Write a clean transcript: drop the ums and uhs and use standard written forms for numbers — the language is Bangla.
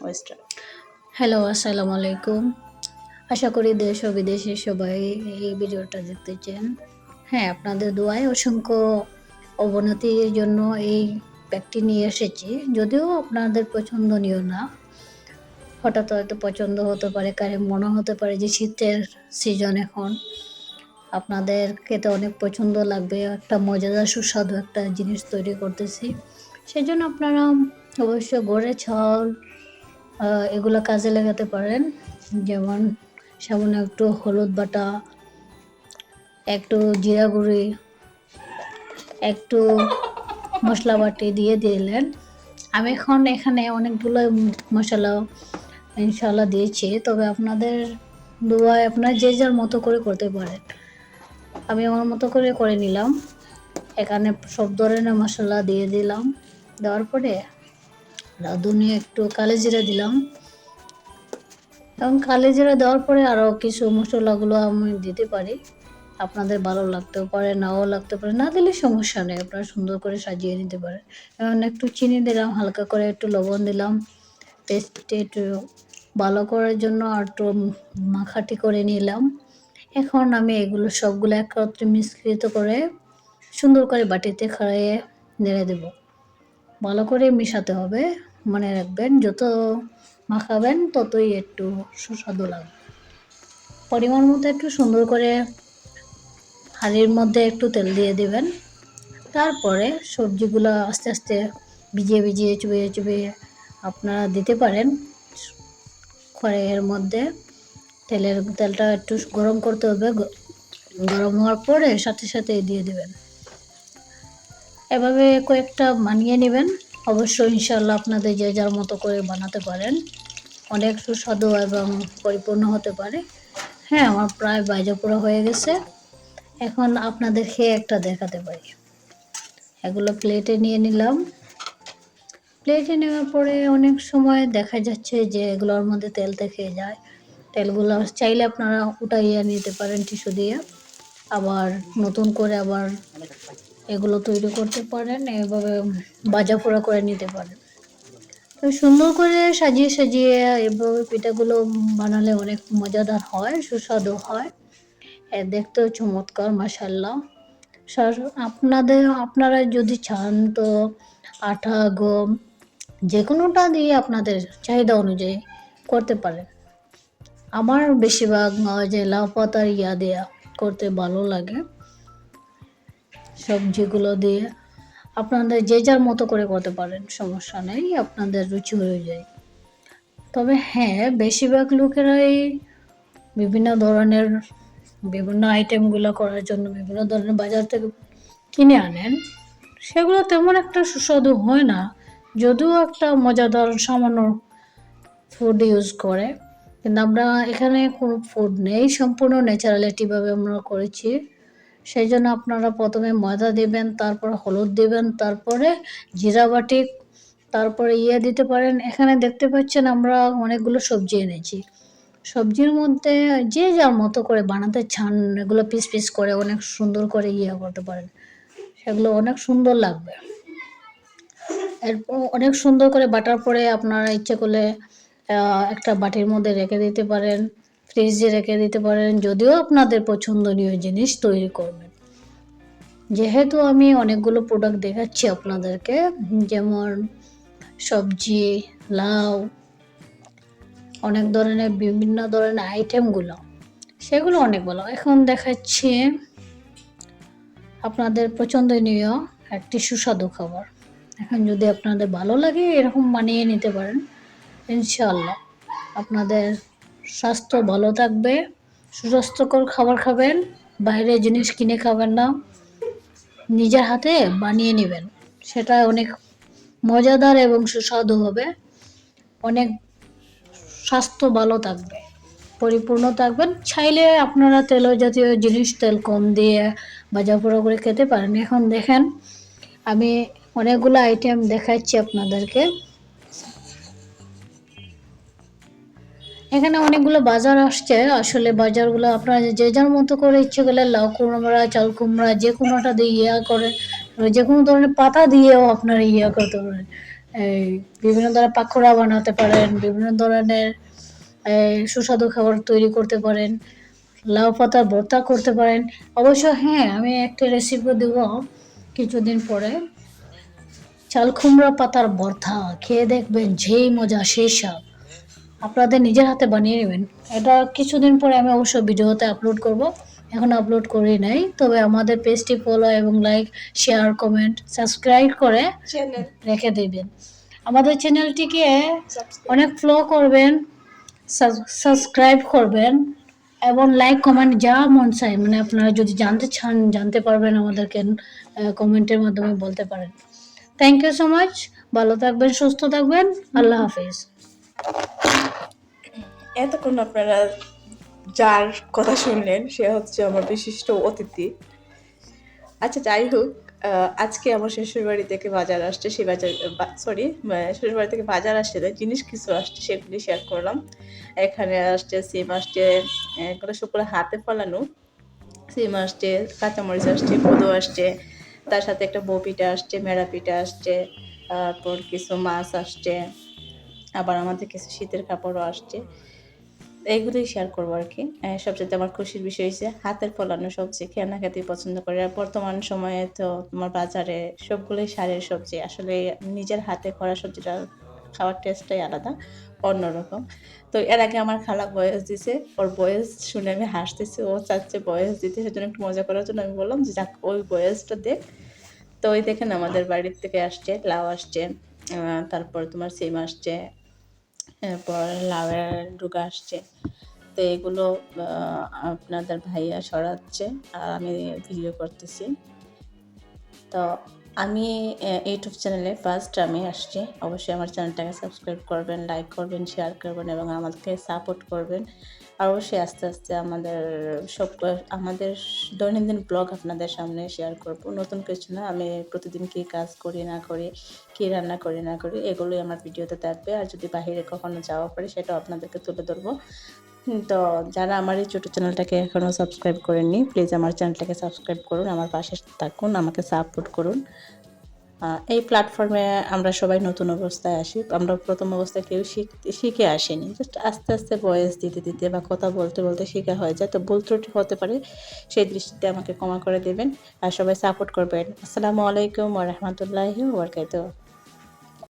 ওয়েস্টার্ন। হ্যালো, আসসালামু আলাইকুম। আশা করি দেশ ও বিদেশে সবাই এই ভিডিওটা দেখতেছেন। হ্যাঁ, আপনাদের দোয়ায় অসংখ্য অবনতির জন্য এই প্যাকটি নিয়ে এসেছি। যদিও আপনাদের পছন্দনীয় না, হঠাৎ হয়তো পছন্দ হতে পারে, কারো মনে হতে পারে যে শীতের সিজন এখন। আপনাদের খেতে অনেক পছন্দ লাগবে, একটা মজাদার সুস্বাদু একটা জিনিস তৈরি করতেছি। সেজন্য আপনারা অবশ্যই ঘরে চাল এগুলো কাজে লাগাতে পারেন। যেমন সামান্য একটু হলুদ বাটা, একটু জিরা গুঁড়ি, একটু মশলা বাটি দিয়ে দিলেন। আমি এখন এখানে অনেকগুলো মশলা ইনশাল্লাহ দিয়েছি, তবে আপনাদের দোয়ায় আপনার যে যার মতো করে করতে পারেন। আমি আমার মতো করে নিলাম। এখানে সব ধরনের মশলা দিয়ে দিলাম। দেওয়ার পরে রাঁধুনি একটু কালো জিরা দিলাম, এবং কালো জিরা দেওয়ার পরে আরও কিছু মশলাগুলো আমি দিতে পারি। আপনাদের ভালো লাগতেও পারে, নাও লাগতে পারে, না দিলে সমস্যা নেই, আপনারা সুন্দর করে সাজিয়ে নিতে পারেন। এবং একটু চিনি দিলাম, হালকা করে একটু লবণ দিলাম, টেস্টে একটু ভালো করার জন্য আর একটু মাখাটি করে নিলাম। এখন আমি এগুলো সবগুলো একত্রে মিশ্রিত করে সুন্দর করে বাটিতে খাইয়ে নেড়ে দেব। ভালো করে মেশাতে হবে। মনে রাখবেন, যত মাখাবেন ততই একটু সুস্বাদু লাগবে। পরিমাণ মতো একটু সুন্দর করে হাঁড়ির মধ্যে একটু তেল দিয়ে দেবেন। তারপরে সবজিগুলো আস্তে আস্তে ভিজিয়ে চুবিয়ে আপনারা দিতে পারেন কড়াইয়ের মধ্যে। তেলটা একটু গরম করতে হবে। গরম হওয়ার পরে সাথে দিয়ে দেবেন। এভাবে কয়েকটা বানিয়ে নেবেন। অবশ্যই ইনশাআল্লাহ আপনাদের যে যার মতো করে বানাতে পারেন, অনেক সুস্বাদু এবং পরিপূর্ণ হতে পারে। হ্যাঁ, আমার প্রায় ভাজা পোড়া হয়ে গেছে। এখন আপনাদের খেয়ে একটা দেখাতে পারি। এগুলো প্লেটে নিয়ে নিলাম। প্লেটে নেওয়ার পরে অনেক সময় দেখা যাচ্ছে যে এগুলোর মধ্যে তেল থেকে যায়। তেলগুলো চাইলে আপনারা উঠাইয়া নিতে পারেন টিস্যু দিয়ে। আবার নতুন করে আবার এগুলো তৈরি করতে পারেন, এভাবে ভাজা পোড়া করে নিতে পারেন। তো সুন্দর করে সাজিয়ে এভাবে পিঠাগুলো বানালে অনেক মজাদার হয়, সুস্বাদু হয়, দেখতেও চমৎকার মাশাআল্লাহ। আপনারা যদি চান তো আটা, গম যে কোনোটা দিয়ে আপনাদের চাহিদা অনুযায়ী করতে পারেন। আমার বেশিরভাগ যে লাউ পাতার দেওয়া করতে ভালো লাগে। সবজিগুলো দিয়ে আপনাদের যে যার মতো করে করতে পারেন, সমস্যা নেই, আপনাদের রুচি হয়ে যায়। তবে হ্যাঁ, বেশিরভাগ লোকেরাই বিভিন্ন আইটেমগুলো করার জন্য বিভিন্ন ধরনের বাজার থেকে কিনে আনেন। সেগুলো তেমন একটা সুস্বাদু হয় না, যদিও একটা মজাদার সামান্য ফুড ইউজ করে। কিন্তু আমরা এখানে কোনো ফুড নেই, সম্পূর্ণ ন্যাচারালিটিভাবে আমরা করেছি। সেই জন্য আপনারা প্রথমে ময়দা দেবেন, তারপর হলুদ দেবেন, তারপরে জিরা বাটি, তারপরে দিতে পারেন। এখানে দেখতে পাচ্ছেন আমরা অনেকগুলো সবজি এনেছি। সবজির মধ্যে যে যার মতো করে বানাতে চান, এগুলো পিস করে অনেক সুন্দর করে করতে পারেন। সেগুলো অনেক সুন্দর লাগবে। এরপর অনেক সুন্দর করে বাটার পরে আপনারা ইচ্ছে করলে একটা বাটির মধ্যে রেখে দিতে পারেন, ফ্রিজে রেখে দিতে পারেন, যদিও আপনাদের পছন্দনীয় জিনিস তৈরি করবেন। যেহেতু আমি অনেকগুলো প্রোডাক্ট দেখাচ্ছি আপনাদেরকে, যেমন সবজি, লাউ, অনেক ধরনের বিভিন্ন ধরনের আইটেমগুলো, সেগুলো অনেক ভালো। এখন দেখাচ্ছি আপনাদের পছন্দনীয় একটি সুস্বাদু খাবার। এখন যদি আপনাদের ভালো লাগে এরকম বানিয়ে নিতে পারেন, ইনশাআল্লাহ আপনাদের স্বাস্থ্য ভালো থাকবে। সুস্বাস্থ্যকর খাবার খাবেন, বাইরের জিনিস কিনে খাবেন না, নিজের হাতে বানিয়ে নেবেন। সেটা অনেক মজাদার এবং সুস্বাদু হবে। অনেক স্বাস্থ্য ভালো থাকবে, পরিপূর্ণ থাকবেন। চাইলে আপনারা তেল জাতীয় জিনিস তেল কম দিয়ে ভাজা পোড়া করে খেতে পারেন। এখন দেখেন আমি অনেকগুলো আইটেম দেখাচ্ছি আপনাদেরকে। এখানে অনেকগুলো বাজার আসছে। আসলে বাজারগুলো আপনারা যে যার মতো করে ইচ্ছে করলে লাউ কুমড়া, চাল কুমড়া যে কোনোটা দিয়ে করে, যে কোনো ধরনের পাতা দিয়েও আপনারা করতে পারেন। এই বিভিন্ন ধরনের পাকোড়া বানাতে পারেন, বিভিন্ন ধরনের সুস্বাদু খাবার তৈরি করতে পারেন, লাউ পাতার ভর্তা করতে পারেন। অবশ্য হ্যাঁ, আমি একটা রেসিপি দেব কিছুদিন পরে। চাল কুমড়া পাতার ভর্তা খেয়ে দেখবেন, যেই মজা সেই স্বাদ। আপনাদের নিজের হাতে বানিয়ে নেবেন। এটা কিছুদিন পরে আমি অবশ্য ভিডিওতে আপলোড করব। এখন আপলোড করি নাই, তবে আমাদের পেজটি ফলো এবং লাইক, শেয়ার, কমেন্ট, সাবস্ক্রাইব করে রেখে দেবেন। আমাদের চ্যানেলটিকে অনেক ফলো করবেন, সাবস্ক্রাইব করবেন এবং লাইক কমেন্ট যা মন চায়, মানে আপনারা যদি জানতে চান জানতে পারবেন, আমাদেরকে কমেন্টের মাধ্যমে বলতে পারেন। Thank you so much. ভালো থাকবেন, সুস্থ থাকবেন। আল্লাহ হাফিজ। এতক্ষণ আপনারা যার কথা শুনলেন সে হচ্ছে আমার বিশিষ্ট অতিথি। আচ্ছা, যাই হোক, আজকে আমার শ্বশুরবাড়ি থেকে বাজার আসছে, সেই বাজার শ্বশুরবাড়ি থেকে বাজার আসছে, জিনিস কিছু আসছে, সেগুলি শেয়ার করলাম। এখানে আসছে সিম আসছে, এগুলো সবগুলো হাতে ফলানো সিম আসছে, কাঁচামরিচ আসছে, কদু আসছে, তার সাথে একটা বপিটা আসছে, মেরা পিঠা আসছে, তারপর কিছু মাছ আসছে, আবার আমাদের কিছু শীতের কাপড়ও আসছে। এইগুলোই শেয়ার করবো আর কি। সবচেয়ে আমার খুশির বিষয় হচ্ছে হাতের ফলানো সবজি খেয়ে না খেতেই পছন্দ করে। আর বর্তমান সময়ে তো তোমার বাজারে সবগুলোই সারের সবজি, আসলে নিজের হাতে করা সবজিটা খাওয়ার টেস্টটাই আলাদা, অন্যরকম। তো এর আগে আমার খালা বয়েস দিছে, ওর বয়েস শুনে আমি হাসতেছি, ও চাচ্ছে বয়েস দিতে, সেজন্য একটু মজা করার জন্য আমি বললাম যে যাক ওই বয়েসটা দেখ। তো ওই দেখেন আমাদের বাড়ির থেকে আসছে লাউ আসছে, তারপর তোমার সিম আসছে, এরপর লাউয়ের ডুগা আসছে। তো এগুলো আপনাদের ভাইয়া সরাচ্ছে আর আমি ভিডিও করতেছি। তো আমি ইউটিউব চ্যানেলে ফার্স্ট আমি আসছি, অবশ্যই আমার চ্যানেলটাকে সাবস্ক্রাইব করবেন, লাইক করবেন, শেয়ার করবেন এবং আমাদেরকে সাপোর্ট করবেন। আর অবশ্যই আস্তে আস্তে আমাদের দৈনন্দিন ব্লগ আপনাদের সামনে শেয়ার করব। নতুন কিছু না, আমি প্রতিদিন কী কাজ করি না করি, কী রান্না করি না করি, এগুলোই আমার ভিডিওতে থাকবে। আর যদি বাইরে কখনো যাওয়া পড়ে সেটাও আপনাদেরকে তুলে ধরবো। তো যারা আমার এই ছোটো চ্যানেলটাকে এখনও সাবস্ক্রাইব করেননি, প্লিজ আমার চ্যানেলটাকে সাবস্ক্রাইব করুন, আমার পাশে থাকুন, আমাকে সাপোর্ট করুন। এই প্ল্যাটফর্মে আমরা সবাই নতুন অবস্থায় আসি, আমরা প্রথম অবস্থায় কেউ শিখে আসিনি, জাস্ট আস্তে আস্তে ভয়েস দিতে দিতে বা কথা বলতে বলতে শেখা হয়ে যায়। তো ভুল ত্রুটি হতে পারে, সেই দৃষ্টিতে আমাকে ক্ষমা করে দেবেন আর সবাই সাপোর্ট করবেন। আসসালামু আলাইকুম ওয়া রাহমাতুল্লাহি ওয়া বারাকাতুহু।